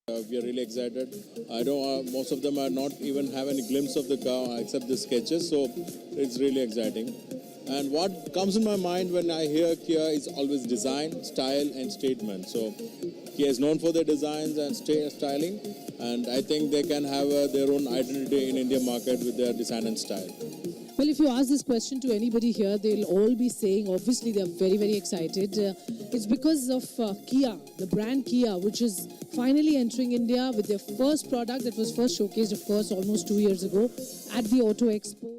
We are really excited. I know most of them are not even have any glimpse of the car except the sketches, so it's really exciting. And what comes in my mind when I hear Kia is always design, style, and statement. So Kia is known for their designs and styling, and I think they can have their own identity in Indian market with their design and style. Well, if you ask this question to anybody here, they'll all be saying, obviously, they're very, very excited. It's because of Kia, the brand Kia, which is finally entering India with their first product that was first showcased, of course, almost 2 years ago at the Auto Expo.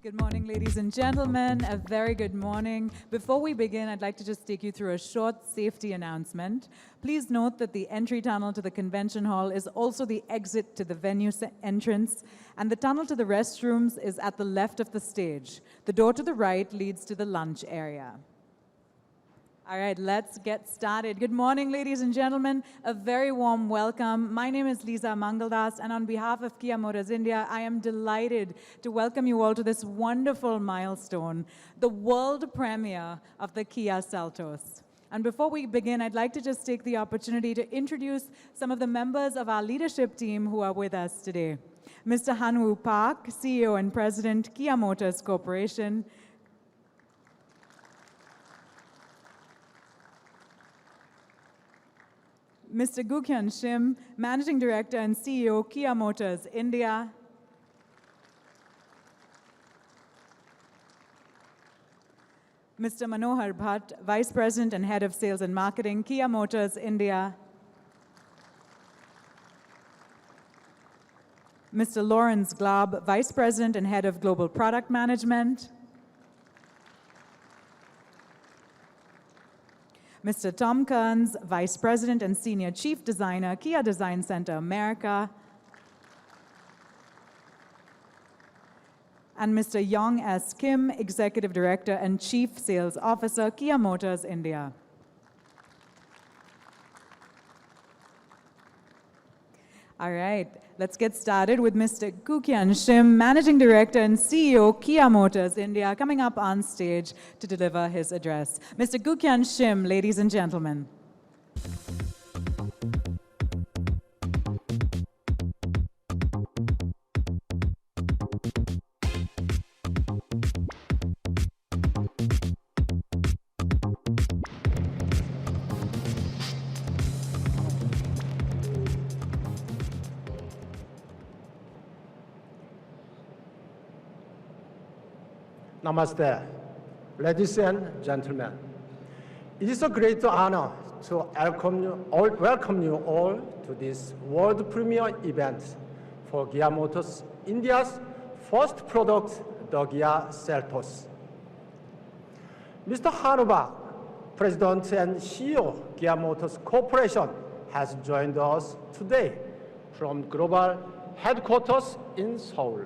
Good morning, ladies and gentlemen. A very good morning. Before we begin, I'd like to just take you through a short safety announcement. Please note that the entry tunnel to the convention hall is also the exit to the venue entrance, and the tunnel to the restrooms is at the left of the stage. The door to the right leads to the lunch area. All right, let's get started. Good morning, ladies and gentlemen. A very warm welcome. My name is Lisa Mangaldas, and on behalf of Kia Motors India, I am delighted to welcome you all to this wonderful milestone, the world premiere of the Kia Seltos. And before we begin, I'd like to just take the opportunity to introduce some of the members of our leadership team who are with us today. Mr. Hanwoo Park, CEO and President, Kia Motors Corporation. Mr. Gukhyun Shim, Managing Director and CEO, Kia Motors India. Mr. Manohar Bhatt, Vice President and Head of Sales and Marketing, Kia Motors India. Mr. Lawrence Glaub, Vice President and Head of Global Product Management. Mr. Tom Kearns, Vice President and Senior Chief Designer, Kia Design Center America. And Mr. Yong S. Kim, Executive Director and Chief Sales Officer, Kia Motors India. All right, let's get started with Mr. Gukhyun Shim, Managing Director and CEO, Kia Motors India, coming up on stage to deliver his address. Mr. Gukhyun Shim, ladies and gentlemen. Namaste, ladies and gentlemen. It is a great honor to welcome you all to this world premiere event for Kia Motors India's first product, the Kia Seltos. Mr. Hanuba, President and CEO Kia Motors Corporation, has joined us today from global headquarters in Seoul.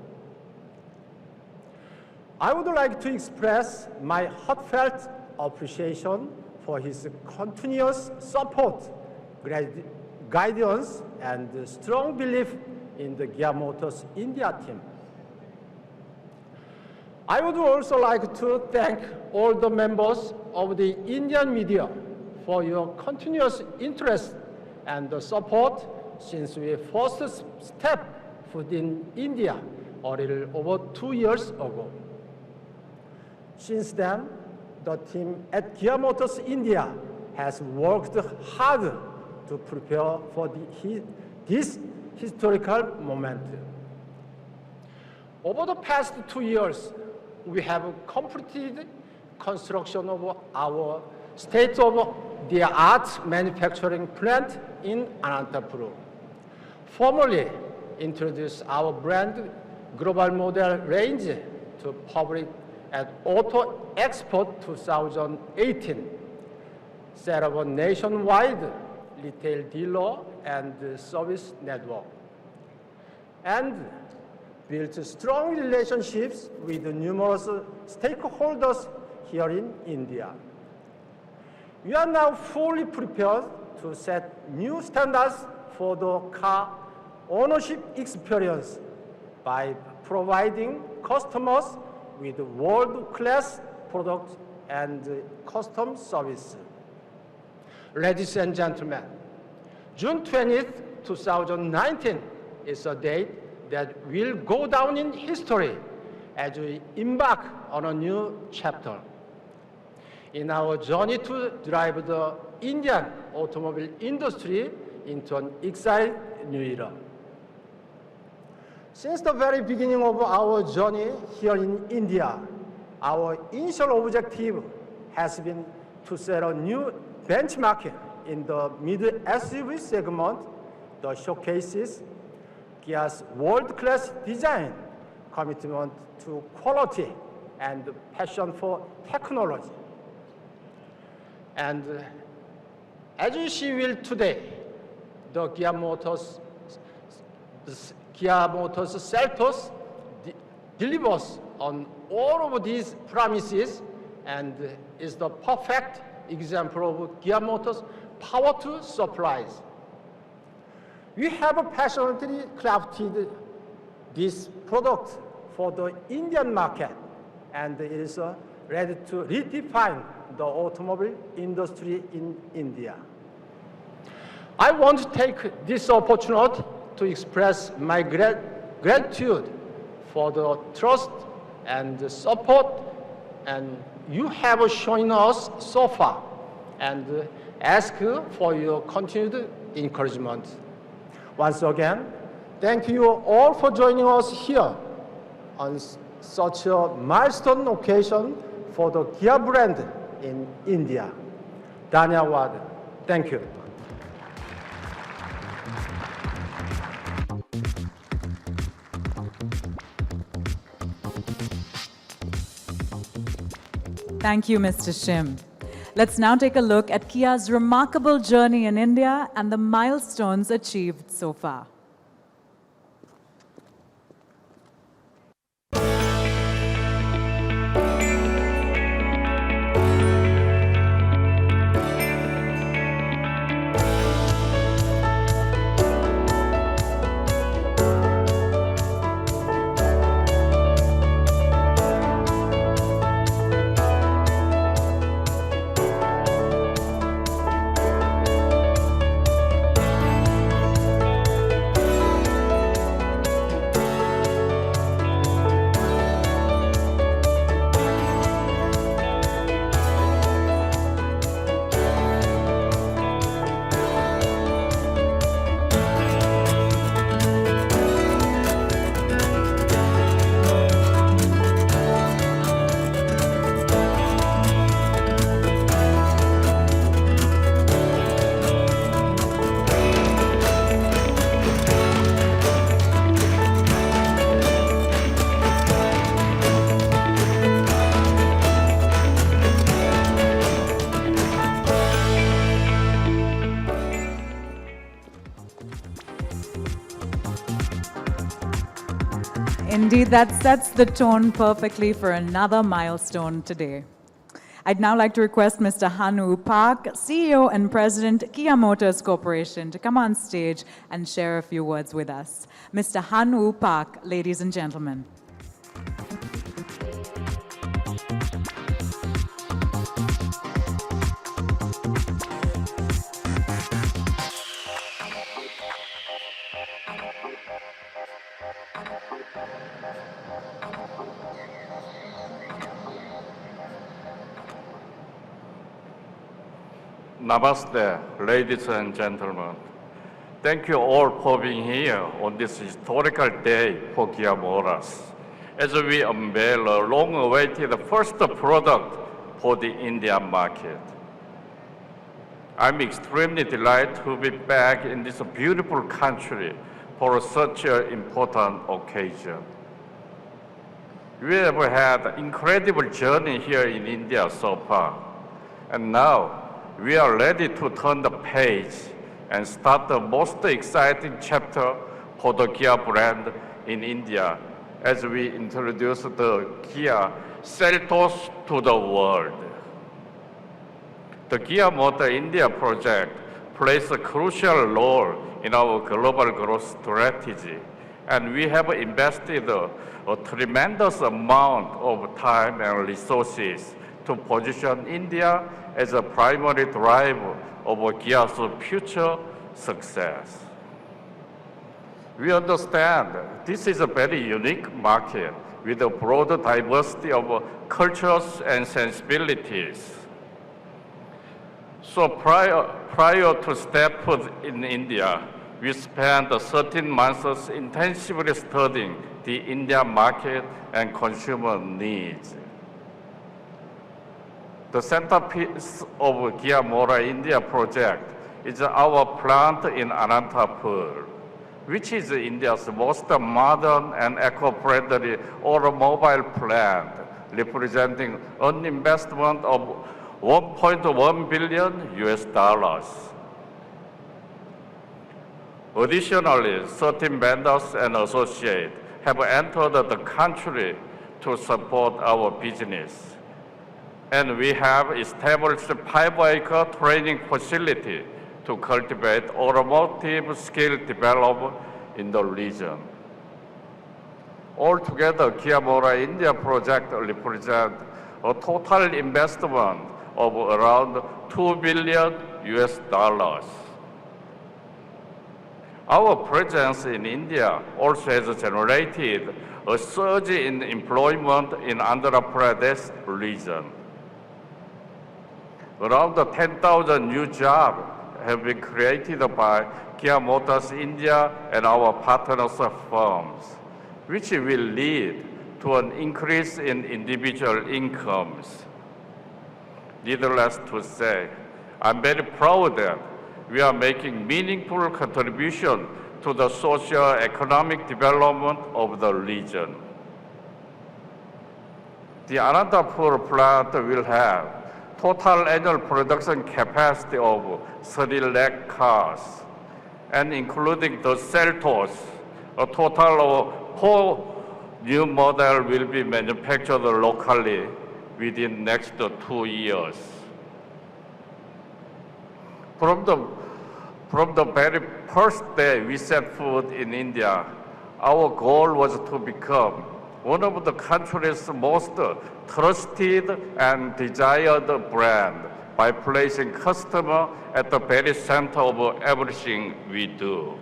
I would like to express my heartfelt appreciation for his continuous support, guidance, and strong belief in the Kia Motors India team. I would also like to thank all the members of the Indian media for your continuous interest and support since we first stepped foot in India a little over 2 years ago. Since then, the team at Kia Motors India has worked hard to prepare for this historical moment. Over the past 2 years, we have completed construction of our state-of-the-art manufacturing plant in Anantapur. Formally introduced our brand global model range to public at Auto Expo 2018, set up a nationwide retail dealer and service network, and built strong relationships with numerous stakeholders here in India. We are now fully prepared to set new standards for the car ownership experience by providing customers with world-class products and custom service. Ladies and gentlemen, June 20th, 2019 is a date that will go down in history as we embark on a new chapter in our journey to drive the Indian automobile industry into an exciting new era. Since the very beginning of our journey here in India, our initial objective has been to set a new benchmark in the mid-SUV segment that showcases Kia's world-class design, commitment to quality, and passion for technology. And as you see today, the Kia Motors Seltos delivers on all of these promises and is the perfect example of Kia Motors' power to surprise. We have passionately crafted this product for the Indian market, and it is ready to redefine the automobile industry in India. I want to take this opportunity to express my gratitude for the trust and the support and you have shown us so far, and ask for your continued encouragement. Once again, thank you all for joining us here on such a milestone occasion for the Kia brand in India. Dhanyawad. Thank you. Thank you, Mr. Shim. Let's now take a look at Kia's remarkable journey in India and the milestones achieved so far. Indeed, that sets the tone perfectly for another milestone today. I'd now like to request Mr. Han-Woo Park, CEO and President, Kia Motors Corporation, to come on stage and share a few words with us. Mr. Han-Woo Park, ladies and gentlemen. Namaste, ladies and gentlemen. Thank you all for being here on this historical day for Kia Motors, as we unveil a long-awaited first product for the Indian market. I'm extremely delighted to be back in this beautiful country for such an important occasion. We have had an incredible journey here in India so far, and now we are ready to turn the page and start the most exciting chapter for the Kia brand in India as we introduce the Kia Seltos to the world. The Kia Motor India project plays a crucial role in our global growth strategy, and we have invested a tremendous amount of time and resources to position India as a primary driver of Kia's future success. We understand this is a very unique market with a broad diversity of cultures and sensibilities. So prior to step foot in India, we spent 13 months intensively studying the Indian market and consumer needs. The centerpiece of Kia Motor India project is our plant in Anantapur, which is India's most modern and eco-friendly automobile plant, representing an investment of $1.1 billion US. Additionally, 13 vendors and associates have entered the country to support our business. And we have established a 5-acre training facility to cultivate automotive skill development in the region. Altogether, Kia Motor India project represents a total investment of around $2 billion US. Our presence in India also has generated a surge in employment in Andhra Pradesh region. Around 10,000 new jobs have been created by Kia Motors India and our partners firms, which will lead to an increase in individual incomes. Needless to say, I'm very proud that we are making meaningful contribution to the socio-economic development of the region. The Anantapur plant will have total annual production capacity of 30 lakh cars, and including the Seltos, a total of 4 new models will be manufactured locally within next 2 years. From the very first day we set foot in India, our goal was to become one of the country's most trusted and desired brand by placing customer at the very center of everything we do.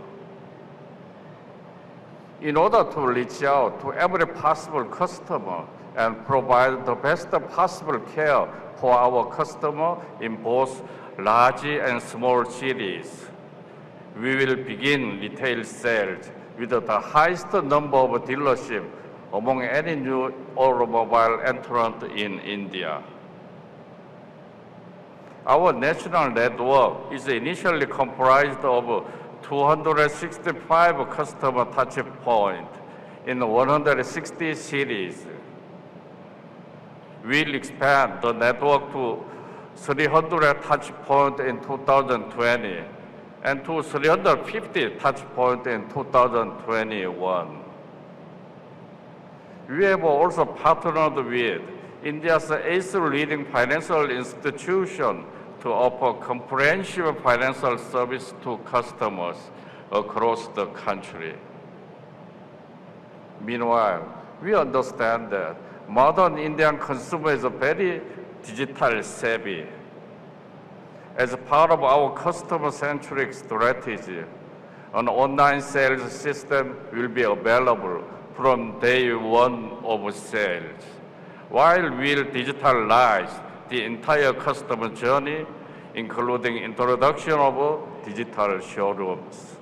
In order to reach out to every possible customer and provide the best possible care for our customer in both large and small cities, we will begin retail sales with the highest number of dealerships among any new automobile entrant in India. Our national network is initially comprised of 265 customer touch points in 160 cities. We'll expand the network to 300 touch points in 2020 and to 350 touch points in 2021. We have also partnered with India's eighth leading financial institution to offer comprehensive financial service to customers across the country. Meanwhile, we understand that modern Indian consumer is very digital savvy. As part of our customer-centric strategy, an online sales system will be available from day one of sales, while we'll digitalize the entire customer journey, including introduction of digital showrooms.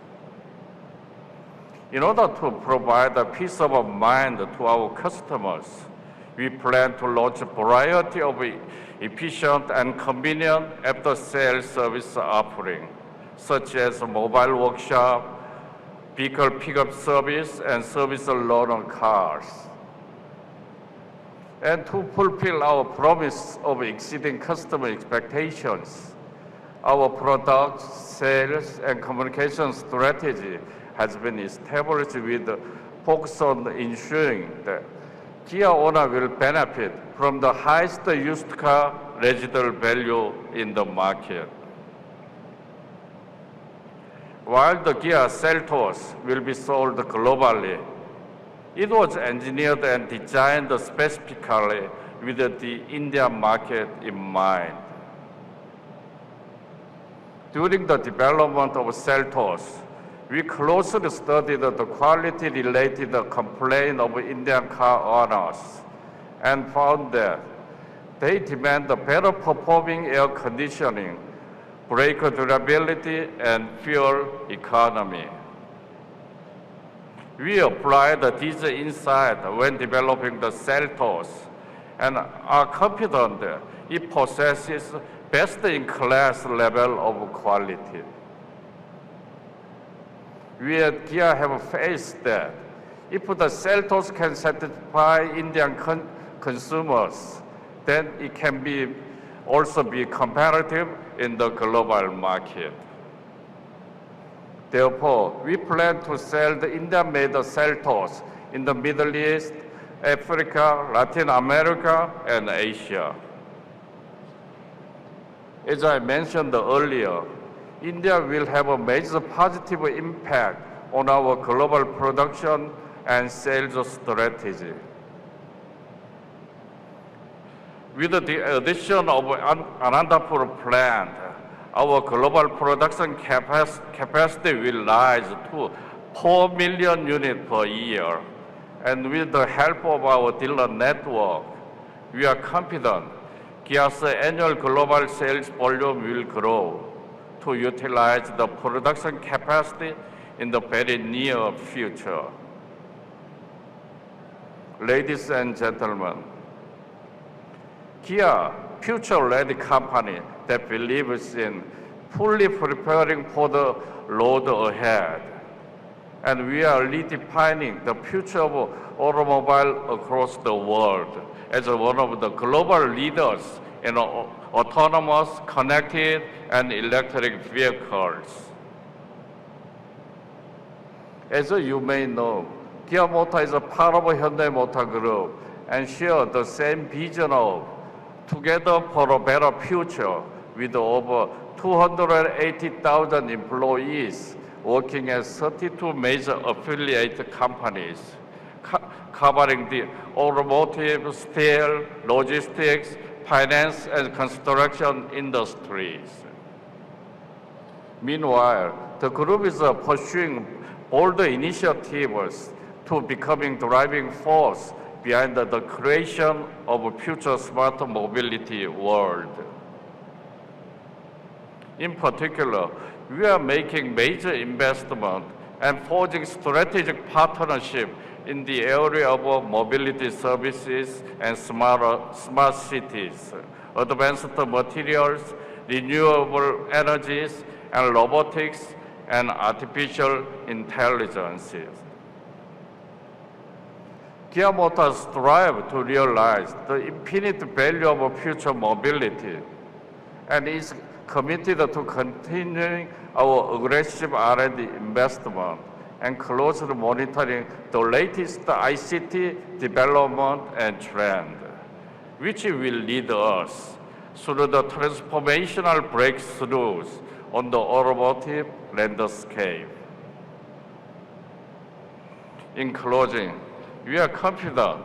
In order to provide a peace of mind to our customers, we plan to launch a variety of efficient and convenient after-sales service offerings, such as mobile workshop, vehicle pickup service, and service loan on cars. And to fulfill our promise of exceeding customer expectations, our product, sales, and communication strategy has been established with focus on ensuring that Kia owner will benefit from the highest used car residual value in the market. While the Kia Seltos will be sold globally, it was engineered and designed specifically with the Indian market in mind. During the development of Seltos, we closely studied the quality-related complaints of Indian car owners and found that they demand better performing air conditioning, brake durability, and fuel economy. We applied these insights when developing the Seltos and are confident that it possesses best-in-class level of quality. We at Kia have faith that if the Seltos can satisfy Indian consumers, then it can also be competitive in the global market. Therefore, we plan to sell the Indian-made Seltos in the Middle East, Africa, Latin America, and Asia. As I mentioned earlier, India will have a major positive impact on our global production and sales strategy. With the addition of Anantapur plant, our global production capacity will rise to 4 million units per year. And with the help of our dealer network, we are confident Kia's annual global sales volume will grow to utilize the production capacity in the very near future. Ladies and gentlemen, Kia, future-ready company that believes in fully preparing for the road ahead. And we are redefining the future of automobile across the world as one of the global leaders in autonomous, connected, and electric vehicles. As you may know, Kia Motors is a part of Hyundai Motor Group and share the same vision of together for a better future with over 280,000 employees working at 32 major affiliate companies, covering the automotive, steel, logistics, finance, and construction industries. Meanwhile, the group is pursuing bold initiatives to becoming driving force behind the creation of a future smart mobility world. In particular, we are making major investment and forging strategic partnership in the area of mobility services and smart cities, advanced materials, renewable energies, and robotics and artificial intelligence. Kia Motors strive to realize the infinite value of future mobility and is committed to continuing our aggressive R&D investment and closely monitoring the latest ICT development and trend, which will lead us through the transformational breakthroughs on the automotive landscape. In closing, we are confident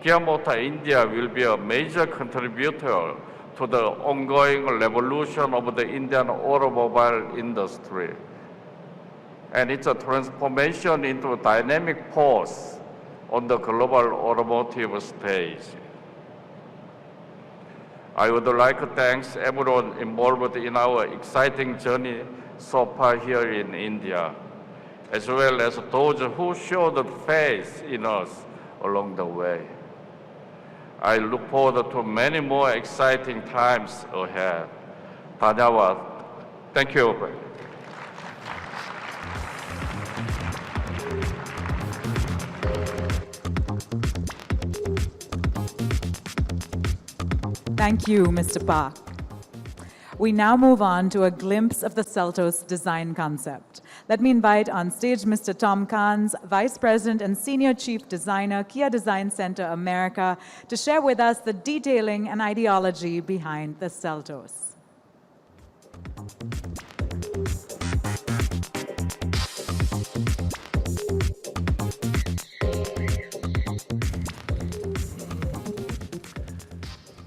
Kia Motor India will be a major contributor to the ongoing revolution of the Indian automobile industry and its transformation into a dynamic force on the global automotive stage. I would like to thank everyone involved in our exciting journey so far here in India, as well as those who showed faith in us along the way. I look forward to many more exciting times ahead. Dhanyawad. Thank you. Thank you, Mr. Park. We now move on to a glimpse of the Seltos design concept. Let me invite on stage Mr. Tom Kahns, Vice President and Senior Chief Designer, Kia Design Center America, to share with us the detailing and ideology behind the Seltos.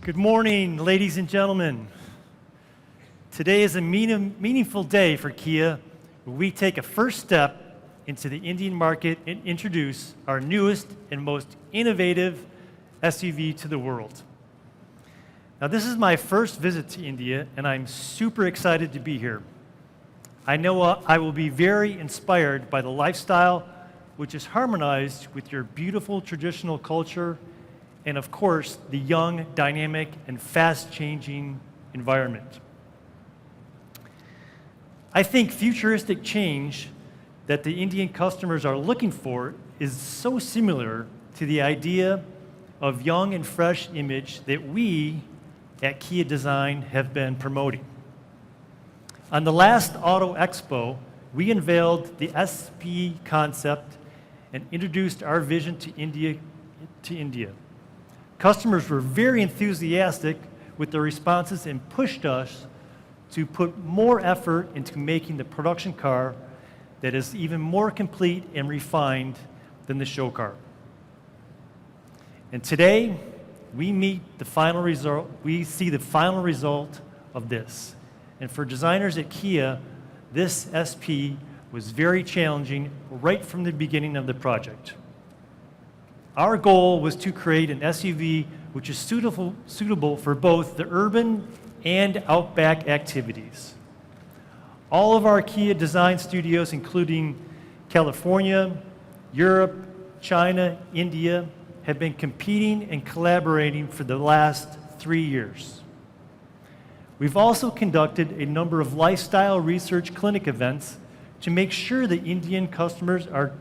Good morning, ladies and gentlemen. Today is a meaningful day for Kia, where we take a first step into the Indian market and introduce our newest and most innovative SUV to the world. Now, this is my first visit to India, and I'm super excited to be here. I know I will be very inspired by the lifestyle, which is harmonized with your beautiful traditional culture and, of course, the young, dynamic, and fast-changing environment. I think futuristic change that the Indian customers are looking for is so similar to the idea of young and fresh image that we at Kia Design have been promoting. On the last Auto Expo, we unveiled the SP concept and introduced our vision to India. Customers were very enthusiastic with their responses and pushed us to put more effort into making the production car that is even more complete and refined than the show car. And today, we see the final result of this. And for designers at Kia, this SP was very challenging right from the beginning of the project. Our goal was to create an SUV which is suitable for both the urban and outback activities. All of our Kia design studios, including California, Europe, China, India, have been competing and collaborating for the last 3 years. We've also conducted a number of lifestyle research clinic events to make sure that Indian customers are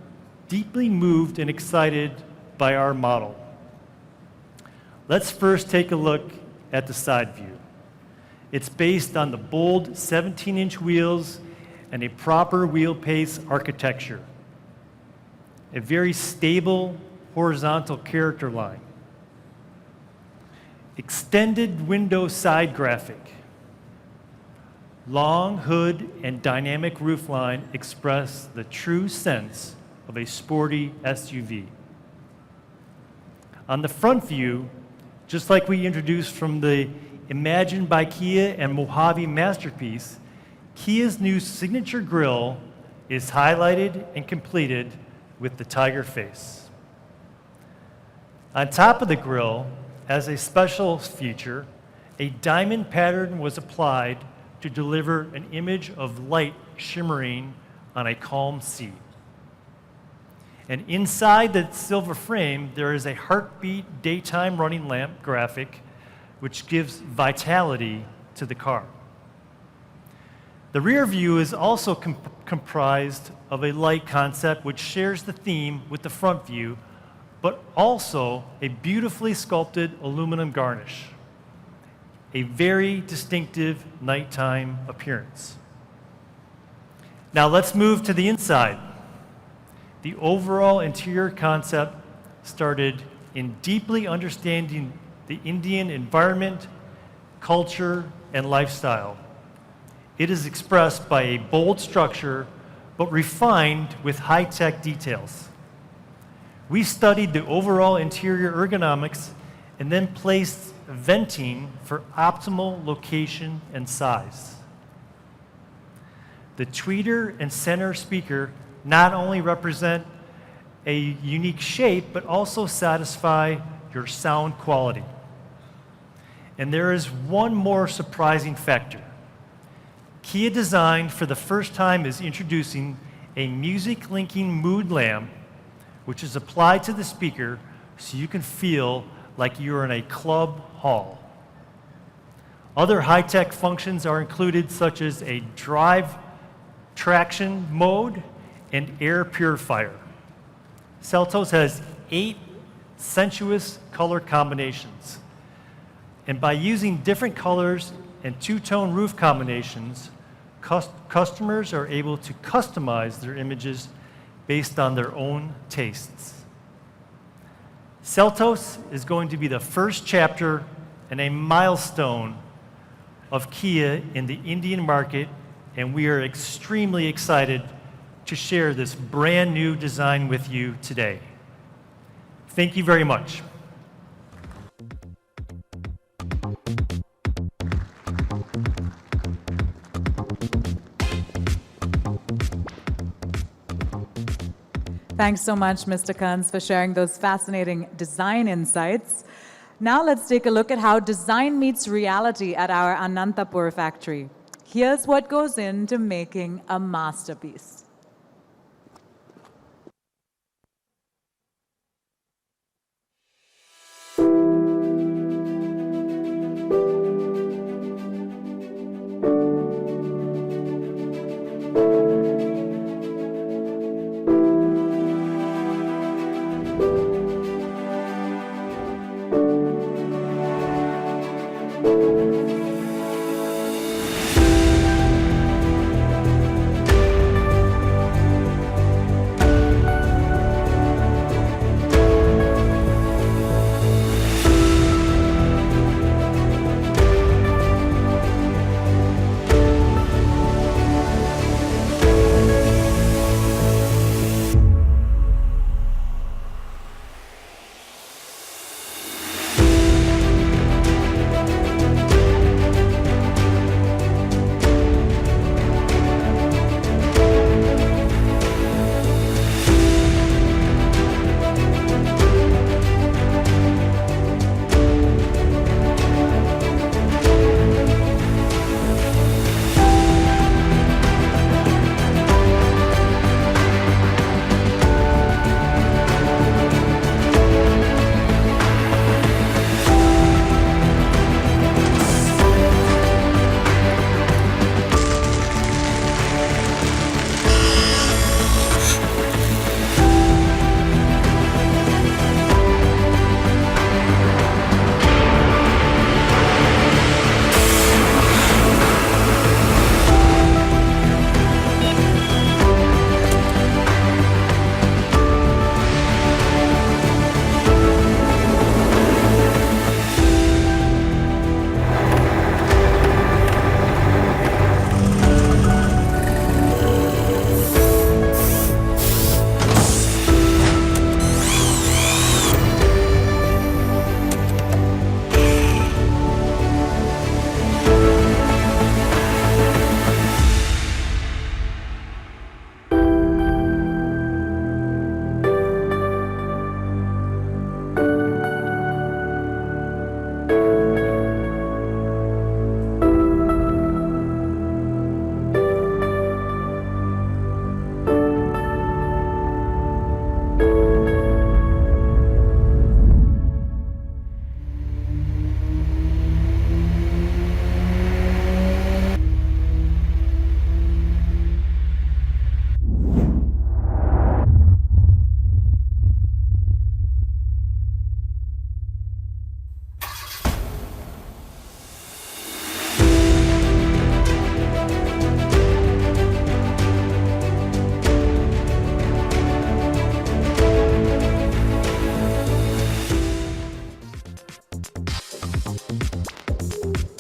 deeply moved and excited by our model. Let's first take a look at the side view. It's based on the bold 17-inch wheels and a proper wheelbase architecture, a very stable horizontal character line, extended window side graphic, long hood and dynamic roofline express the true sense of a sporty SUV. On the front view, just like we introduced from the Imagined by Kia and Mojave masterpiece, Kia's new signature grille is highlighted and completed with the tiger face. On top of the grille, as a special feature, a diamond pattern was applied to deliver an image of light shimmering on a calm sea. And inside the silver frame, there is a heartbeat daytime running lamp graphic which gives vitality to the car. The rear view is also comprised of a light concept which shares the theme with the front view, but also a beautifully sculpted aluminum garnish, a very distinctive nighttime appearance. Now let's move to the inside. the overall interior concept started in deeply understanding the Indian environment, culture, and lifestyle. It is expressed by a bold structure, but refined with high-tech details. We studied the overall interior ergonomics and then placed venting for optimal location and size. The tweeter and center speaker not only represent a unique shape, but also satisfy your sound quality. And there is one more surprising factor. Kia Design, for the first time, is introducing a music linking mood lamp, which is applied to the speaker so you can feel like you're in a club hall. Other high-tech functions are included, such as a drive traction mode and air purifier. Seltos has 8 sensuous color combinations. And by using different colors and two-tone roof combinations, customers are able to customize their images based on their own tastes. Seltos is going to be the first chapter and a milestone of Kia in the Indian market, and we are extremely excited to share this brand new design with you today. Thank you very much. Thanks so much, Mr. Kanz, for sharing those fascinating design insights. Now let's take a look at how design meets reality at our Anantapur factory. Here's what goes into making a masterpiece.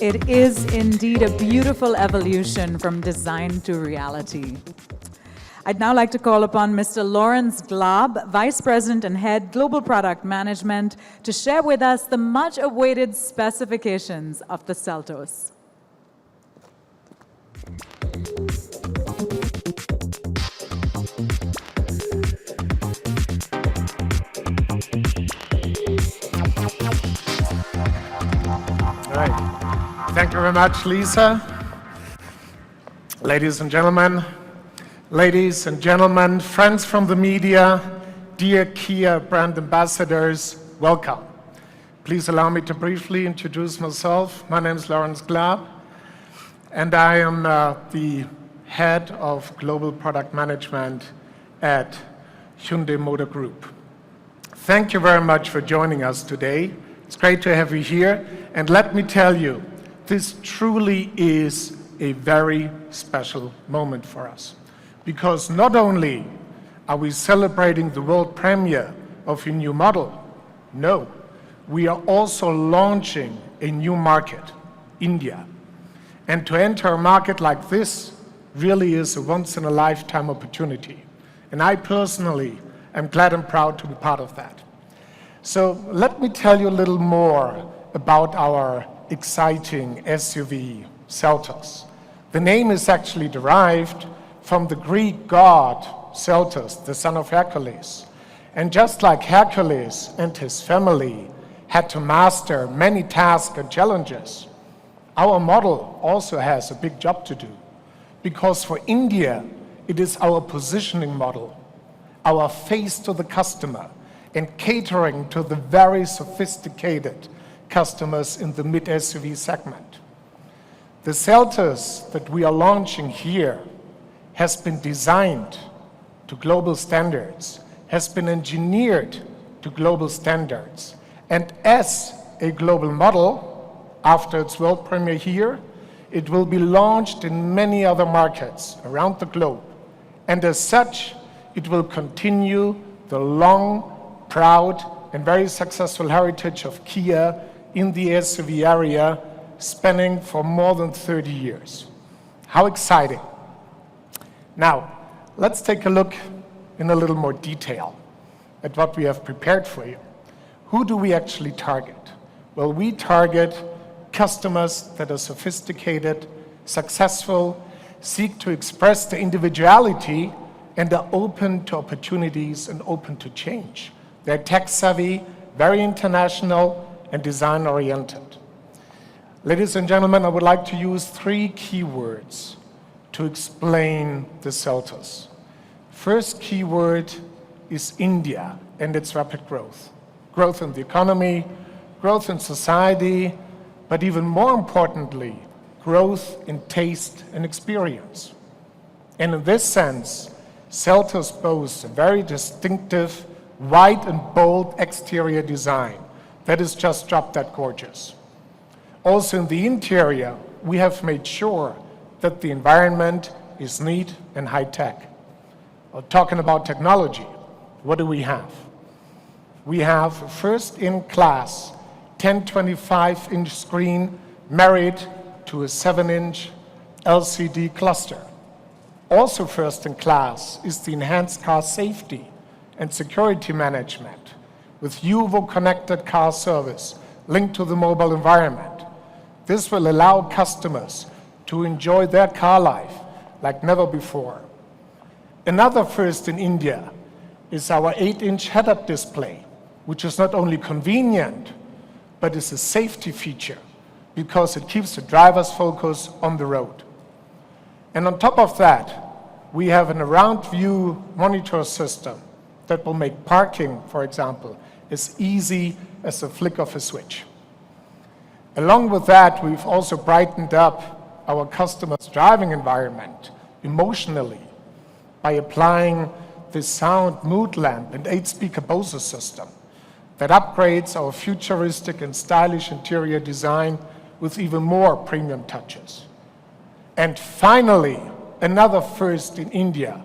it is indeed a beautiful evolution from design to reality. I'd now like to call upon Mr. Lawrence Glab, Vice President and Head Global Product Management, to share with us the much-awaited specifications of the Seltos. All right. Thank you very much, Lisa. Ladies and gentlemen, friends from the media, dear Kia brand ambassadors, welcome. Please allow me to briefly introduce myself. My name is Lawrence Glab, and I am the head of Global Product Management at Hyundai Motor Group. Thank you very much for joining us today. It's great to have you here, and let me tell you, this truly is a very special moment for us, because not only are we celebrating the world premiere of a new model, no, we are also launching a new market, India. And to enter a market like this really is a once-in-a-lifetime opportunity. And I personally am glad and proud to be part of that. So let me tell you a little more about our exciting SUV, Seltos. The name is actually derived from the Greek god Seltos, the son of Hercules. And just like Hercules and his family had to master many tasks and challenges, our model also has a big job to do. Because for India, it is our positioning model, our face to the customer, and catering to the very sophisticated customers in the mid-SUV segment. The Seltos that we are launching here has been designed to global standards, has been engineered to global standards, and as a global model, after its world premiere here, it will be launched in many other markets around the globe. And as such, it will continue the long, proud, and very successful heritage of Kia in the SUV area, spanning for more than 30 years. How exciting. Now, let's take a look in a little more detail at what we have prepared for you. Who do we actually target? Well, we target customers that are sophisticated, successful, seek to express their individuality, and are open to opportunities and open to change. They're tech-savvy, very international, and design-oriented. Ladies and gentlemen, I would like to use 3 keywords to explain the Seltos. First keyword is India and its rapid growth. Growth in the economy, growth in society, but even more importantly, growth in taste and experience. And in this sense, Seltos boasts a very distinctive, white and bold exterior design that is just drop-dead gorgeous. Also in the interior, we have made sure that the environment is neat and high-tech. Talking about technology, what do we have? We have a first-in-class 1025-inch screen married to a 7-inch LCD cluster. Also first in class is the enhanced car safety and security management with UVO connected car service linked to the mobile environment. This will allow customers to enjoy their car life like never before. Another first in India is our 8-inch head-up display, which is not only convenient, but is a safety feature because it keeps the driver's focus on the road. And on top of that, we have an around view monitor system that will make parking, for example, as easy as a flick of a switch. Along with that, we've also brightened up our customers' driving environment emotionally by applying the sound mood lamp and 8-speaker Bose system that upgrades our futuristic and stylish interior design with even more premium touches. And finally, another first in India,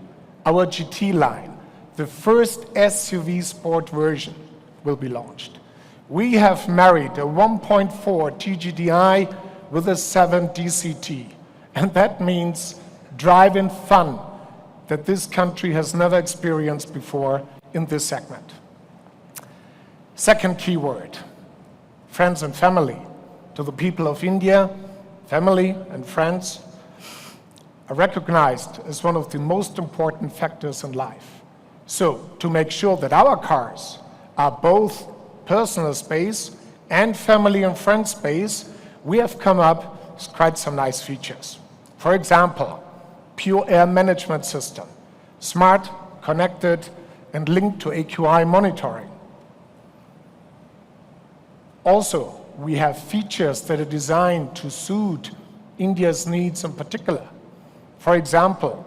our GT line, the first SUV sport version, will be launched. We have married a 1.4 TGDI with a 7 DCT. And that means drive-in fun that this country has never experienced before in this segment. Second keyword, friends and family. To the people of India, family and friends are recognized as one of the most important factors in life. So, to make sure that our cars are both personal space and family and friend space, we have come up with quite some nice features. For example, pure air management system, smart, connected, and linked to AQI monitoring. Also, we have features that are designed to suit India's needs in particular. For example,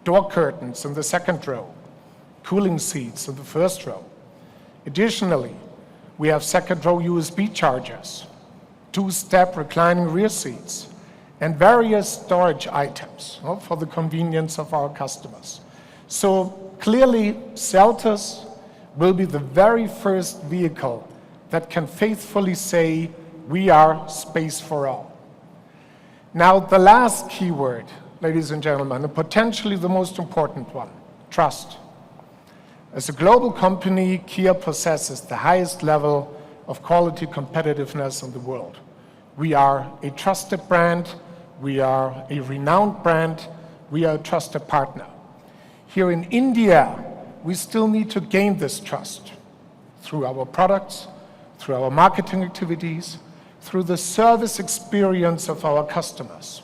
door curtains in the second row, cooling seats in the first row. Additionally, we have second row USB chargers, two-step reclining rear seats, and various storage items for the convenience of our customers. So clearly, Seltos will be the very first vehicle that can faithfully say, we are space for all. Now, the last keyword, ladies and gentlemen, and potentially the most important one, trust. As a global company, Kia possesses the highest level of quality competitiveness in the world. We are a trusted brand, we are a renowned brand, we are a trusted partner. Here in India, we still need to gain this trust through our products, through our marketing activities, through the service experience of our customers.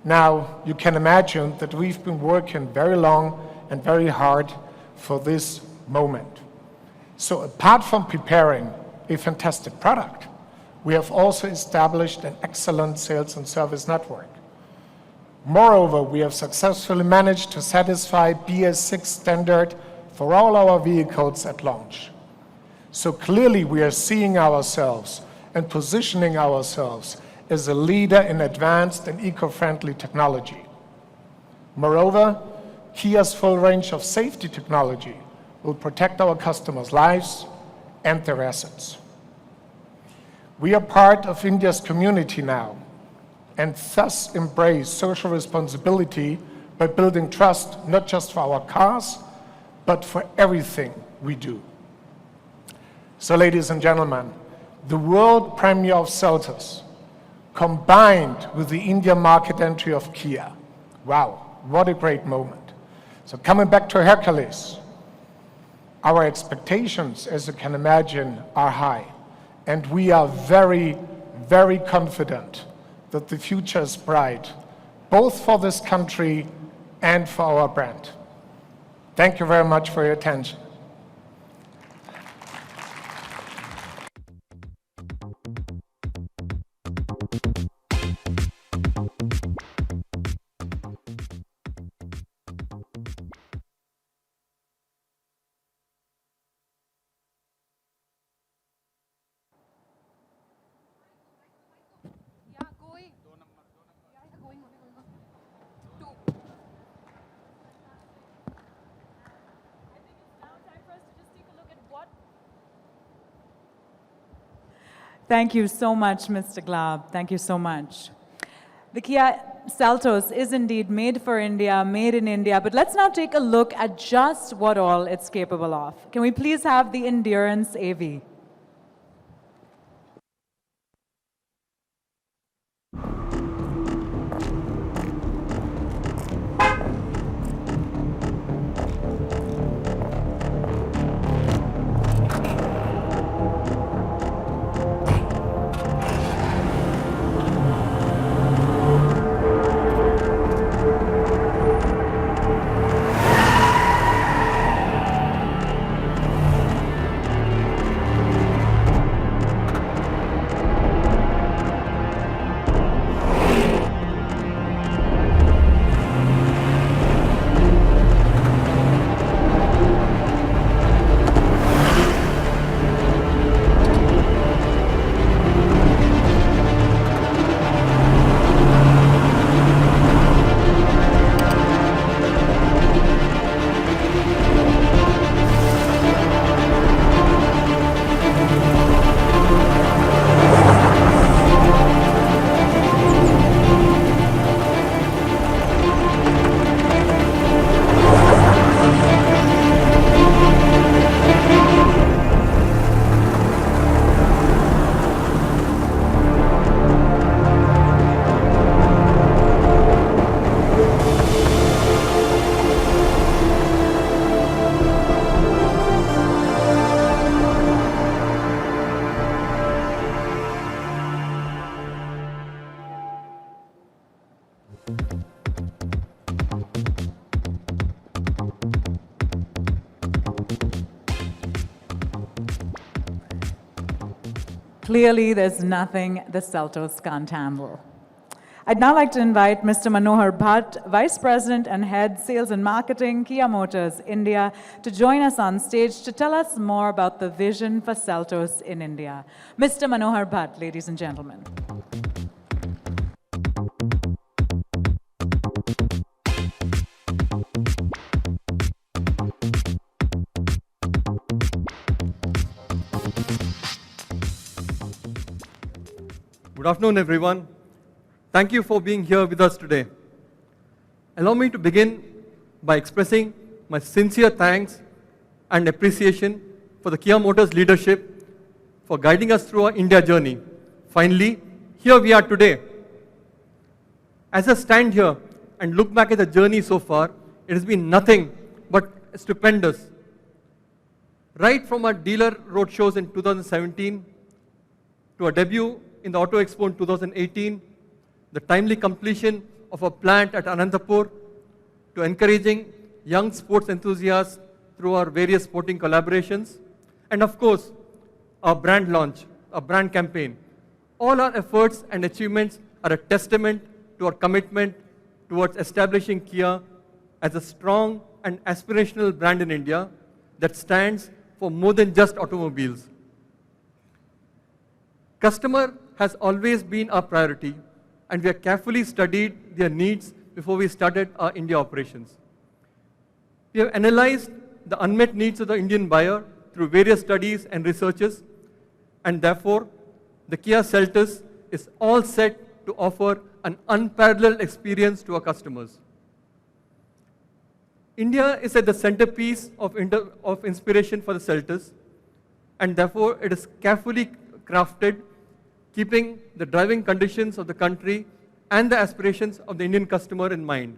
Now, you can imagine that we've been working very long and very hard for this moment. So apart from preparing a fantastic product, we have also established an excellent sales and service network. Moreover, we have successfully managed to satisfy BS6 standard for all our vehicles at launch. So clearly we are seeing ourselves and positioning ourselves as a leader in advanced and eco-friendly technology. Moreover, Kia's full range of safety technology will protect our customers' lives and their assets. We are part of India's community now, and thus embrace social responsibility by building trust not just for our cars, but for everything we do. So, ladies and gentlemen, the world premiere of Seltos, combined with the India market entry of Kia. Wow, what a great moment. So coming back to Hercules, our expectations, as you can imagine, are high. And we are very, very confident that the future is bright, both for this country and for our brand. Thank you very much for your attention. Thank you so much, Mr. Glab. Thank you so much. The Kia Seltos is indeed made for India, made in India, but let's now take a look at just what all it's capable of. Can we please have the Endurance AV? Clearly, there's nothing the Seltos can't handle. I'd now like to invite Mr. Manohar Bhatt, Vice President and Head Sales and Marketing, Kia Motors India, to join us on stage to tell us more about the vision for Seltos in India. Mr. Manohar Bhatt, ladies and gentlemen. Good afternoon, everyone. Thank you for being here with us today. Allow me to begin by expressing my sincere thanks and appreciation for the Kia Motors leadership for guiding us through our India journey. Finally, here we are today. As I stand here and look back at the journey so far, it has been nothing but stupendous. Right from our dealer roadshows in 2017 to our debut in the Auto Expo in 2018, the timely completion of a plant at Anantapur, to encouraging young sports enthusiasts through our various sporting collaborations, and of course, our brand launch, our brand campaign. All our efforts and achievements are a testament to our commitment towards establishing Kia as a strong and aspirational brand in India that stands for more than just automobiles. Customer has always been our priority, and we have carefully studied their needs before we started our India operations. We have analyzed the unmet needs of the Indian buyer through various studies and researches, and therefore, the Kia Seltos is all set to offer an unparalleled experience to our customers. India is at the centerpiece of inspiration for the Seltos, and therefore it is carefully crafted, keeping the driving conditions of the country and the aspirations of the Indian customer in mind.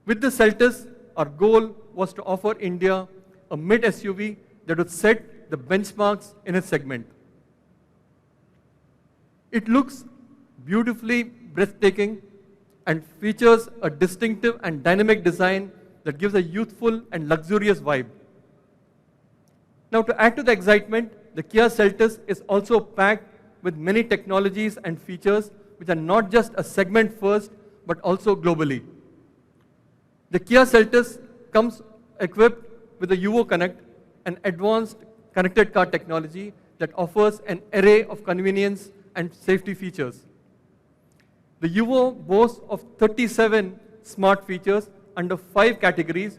With the Seltos, our goal was to offer India a mid-SUV that would set the benchmarks in its segment. It looks beautifully breathtaking and features a distinctive and dynamic design that gives a youthful and luxurious vibe. Now, to add to the excitement, the Kia Seltos is also packed with many technologies and features which are not just a segment first, but also globally. The Kia Seltos comes equipped with the Yuvo Connect, an advanced connected car technology that offers an array of convenience and safety features. The Yuvo boasts of 37 smart features under 5 categories,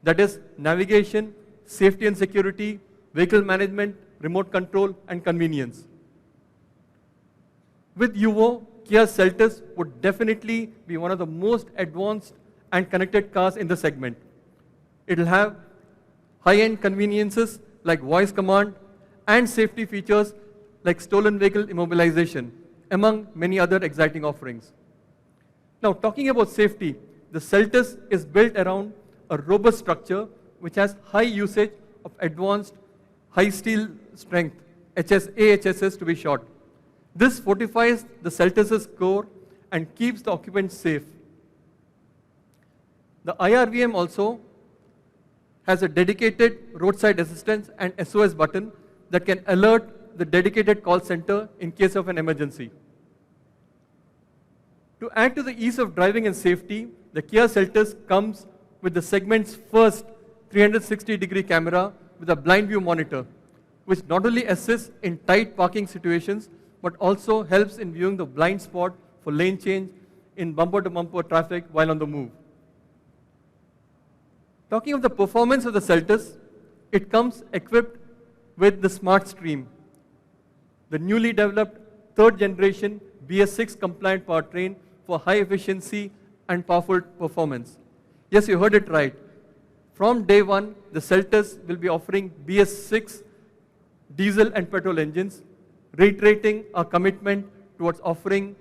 that is navigation, safety and security, vehicle management, remote control, and convenience. With Yuvo, Kia Seltos would definitely be one of the most advanced and connected cars in the segment. It will have high-end conveniences like voice command and safety features like stolen vehicle immobilization, among many other exciting offerings. Now, talking about safety, the Seltos is built around a robust structure which has high usage of advanced high steel strength, AHSS to be short. This fortifies the Seltos' core and keeps the occupants safe. The IRVM also has a dedicated roadside assistance and SOS button that can alert the dedicated call center in case of an emergency. To add to the ease of driving and safety, the Kia Seltos comes with the segment's first 360-degree camera with a blind view monitor, which not only assists in tight parking situations, but also helps in viewing the blind spot for lane change in bumper-to-bumper traffic while on the move. Talking of the performance of the Seltos, it comes equipped with the Smart Stream, the newly developed third-generation BS6 compliant powertrain for high efficiency and powerful performance. Yes, you heard it right. From day one, the Seltos will be offering BS6 diesel and petrol engines, reiterating our commitment towards offering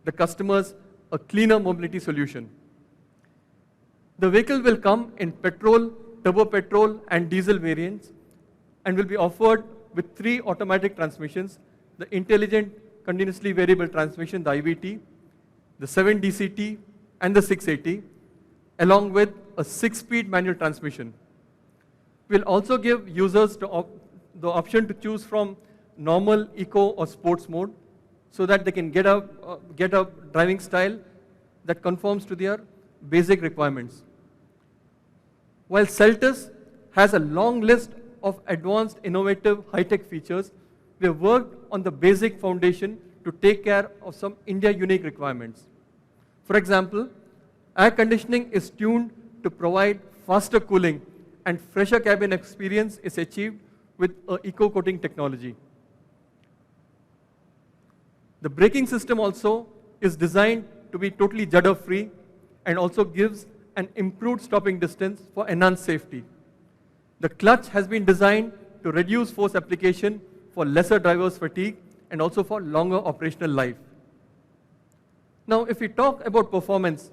the customers a cleaner mobility solution. The vehicle will come in petrol, turbo petrol, and diesel variants, and will be offered with 3 automatic transmissions: the intelligent continuously variable transmission, the IVT, the 7 DCT, and the 680, along with a 6-speed manual transmission. We'll also give users the option to choose from normal, eco, or sports mode so that they can get a driving style that conforms to their basic requirements. While Seltos has a long list of advanced, innovative, high-tech features, we have worked on the basic foundation to take care of some India-unique requirements. For example, air conditioning is tuned to provide faster cooling, and fresher cabin experience is achieved with eco-coating technology. The braking system also is designed to be totally judder-free and also gives an improved stopping distance for enhanced safety. The clutch has been designed to reduce force application for lesser driver's fatigue and also for longer operational life. Now, if we talk about performance,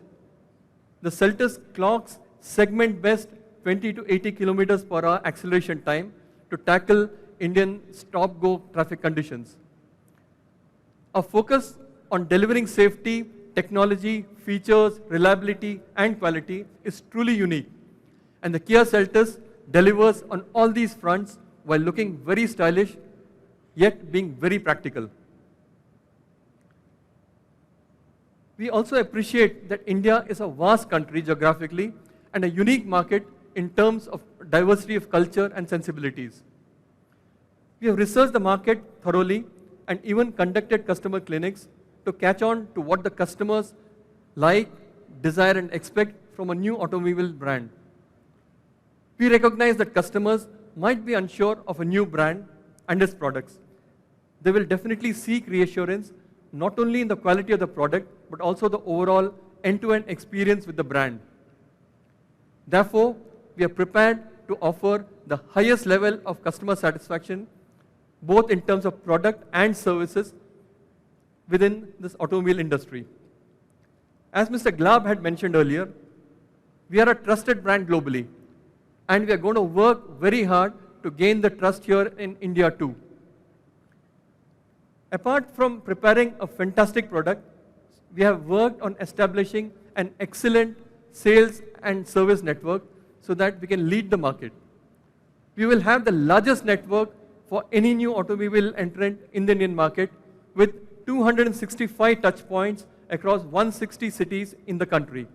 the Seltos clocks segment best 20 to 80 kilometers per hour acceleration time to tackle Indian stop-go traffic conditions. Our focus on delivering safety, technology, features, reliability, and quality is truly unique. And the Kia Seltos delivers on all these fronts while looking very stylish, yet being very practical. We also appreciate that India is a vast country geographically and a unique market in terms of diversity of culture and sensibilities. We have researched the market thoroughly and even conducted customer clinics to catch on to what the customers like, desire, and expect from a new automobile brand. We recognize that customers might be unsure of a new brand and its products. They will definitely seek reassurance not only in the quality of the product, but also the overall end-to-end experience with the brand. Therefore, we are prepared to offer the highest level of customer satisfaction, both in terms of product and services within this automobile industry. As Mr. Glab had mentioned earlier, we are a trusted brand globally, and we are going to work very hard to gain the trust here in India too. Apart from preparing a fantastic product, we have worked on establishing an excellent sales and service network so that we can lead the market. We will have the largest network for any new automobile entrant in the Indian market with 265 touch points across 160 cities in the country.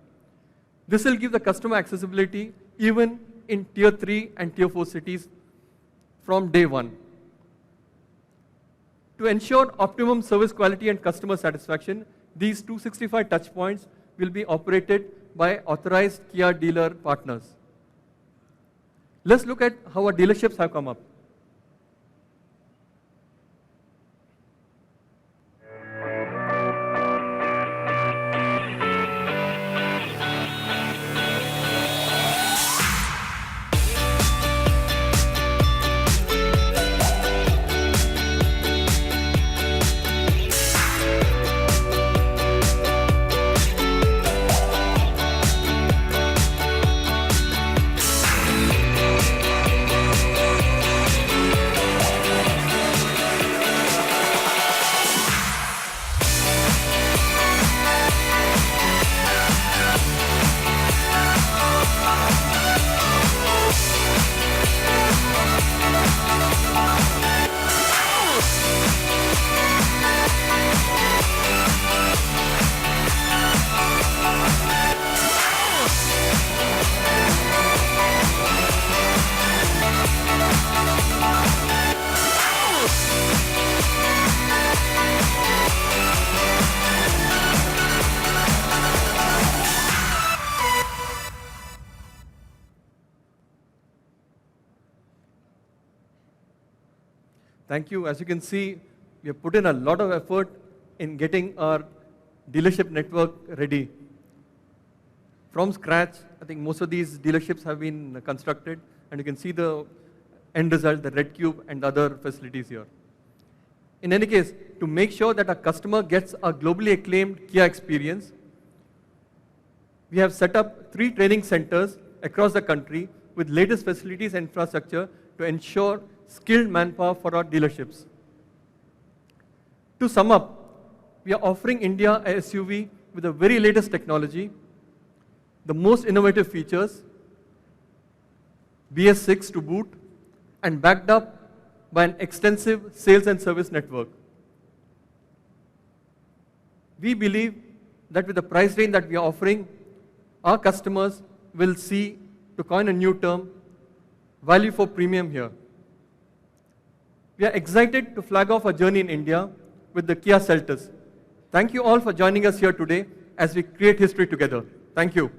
This will give the customer accessibility even in tier 3 and tier 4 cities from day one. To ensure optimum service quality and customer satisfaction, these 265 touch points will be operated by authorized Kia dealer partners. Let's look at how our dealerships have come up. Thank you. As you can see, we have put in a lot of effort in getting our dealership network ready. From scratch, I think most of these dealerships have been constructed, and you can see the end result, the red cube and other facilities here. In any case, to make sure that our customer gets a globally acclaimed Kia experience, we have set up 3 training centers across the country with latest facilities and infrastructure to ensure skilled manpower for our dealerships. To sum up, we are offering India a SUV with the very latest technology, the most innovative features, BS6 to boot, and backed up by an extensive sales and service network. We believe that with the price range that we are offering, our customers will see, to coin a new term, value for premium here. We are excited to flag off our journey in India with the Kia Seltos. Thank you all for joining us here today as we create history together. Thank you.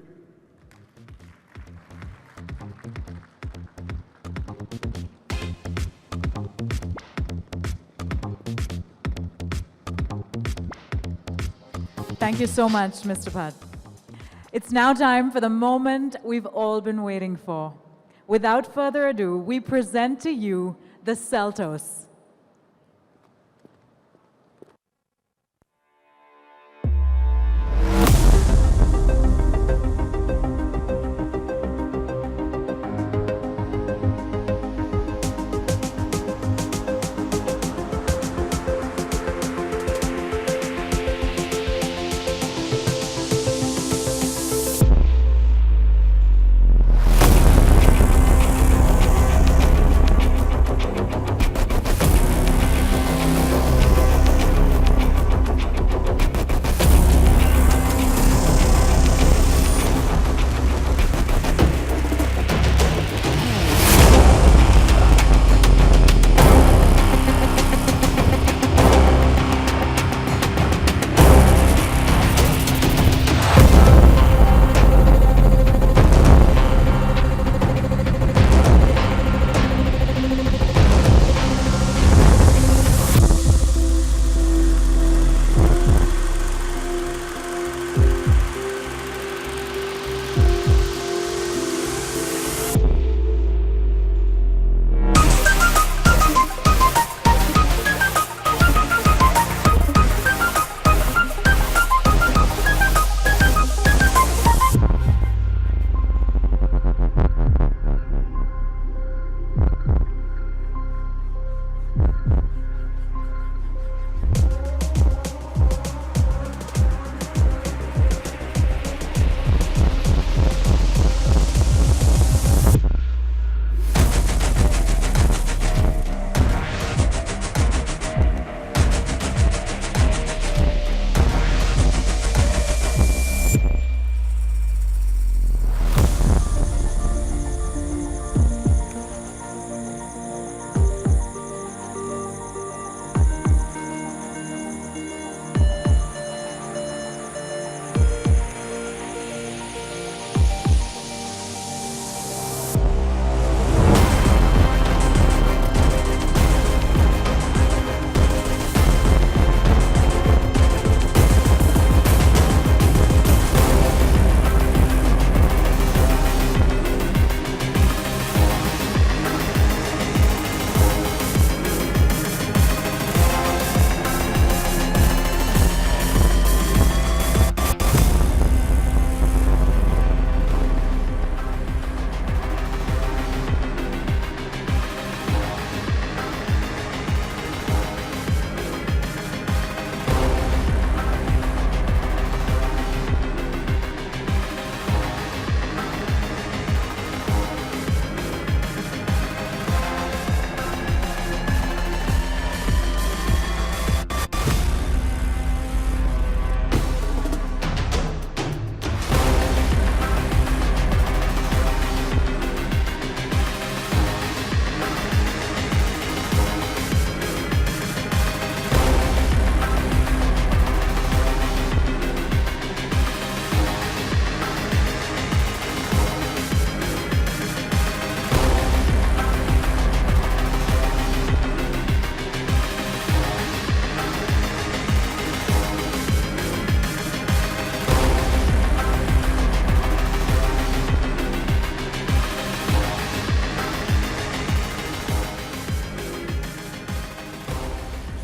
Thank you so much, Mr. Bhatt. It's now time for the moment we've all been waiting for. Without further ado, we present to you the Seltos.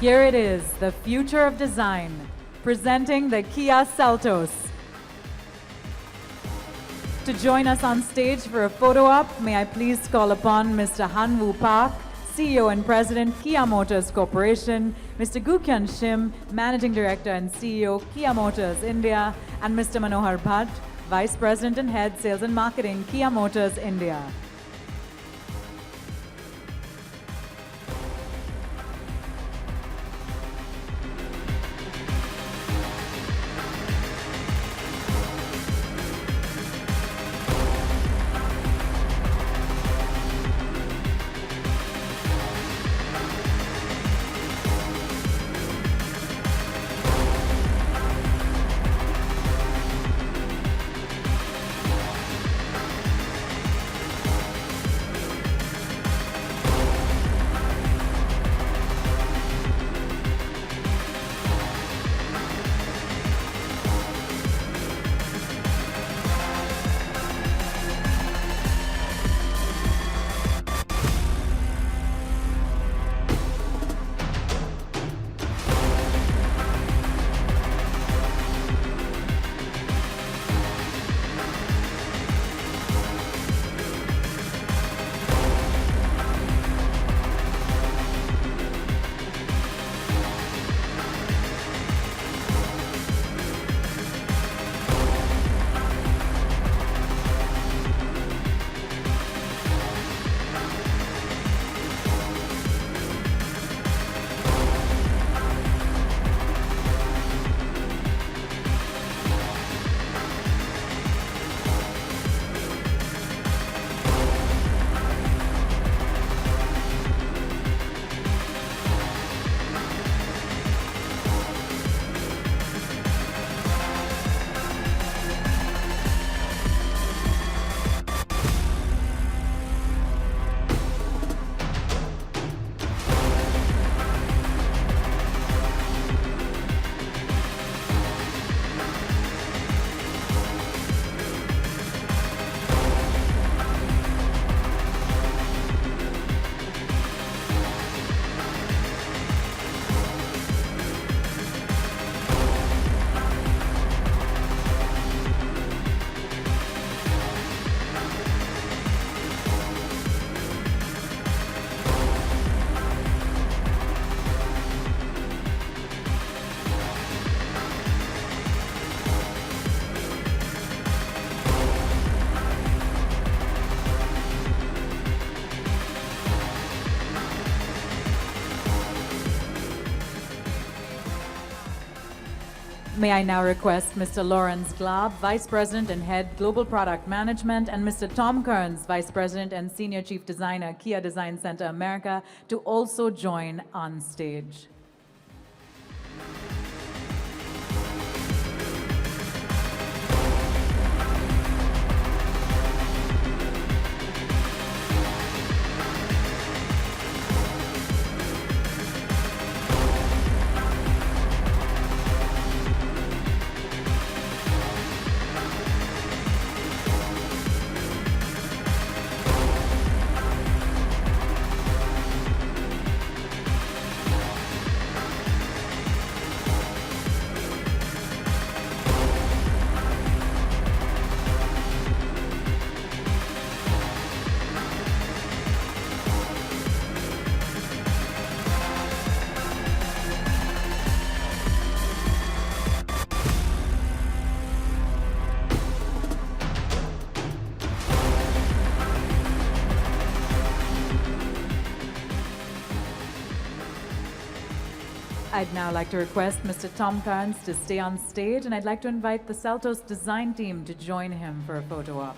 Here it is, the future of design, presenting the Kia Seltos. To join us on stage for a photo op, may I please call upon Mr. Han Woo Park, CEO and President, Kia Motors Corporation, Mr. Gu Kyun Shim, Managing Director and CEO, Kia Motors India, and Mr. Manohar Bhatt, Vice President and Head, Sales and Marketing, Kia Motors India. May I now request Mr. Lawrence Glab, Vice President and Head Global Product Management, and Mr. Tom Kearns, Vice President and Senior Chief Designer, Kia Design Center America, to also join on stage. I'd now like to request Mr. Tom Kearns to stay on stage, and I'd like to invite the Seltos design team to join him for a photo op.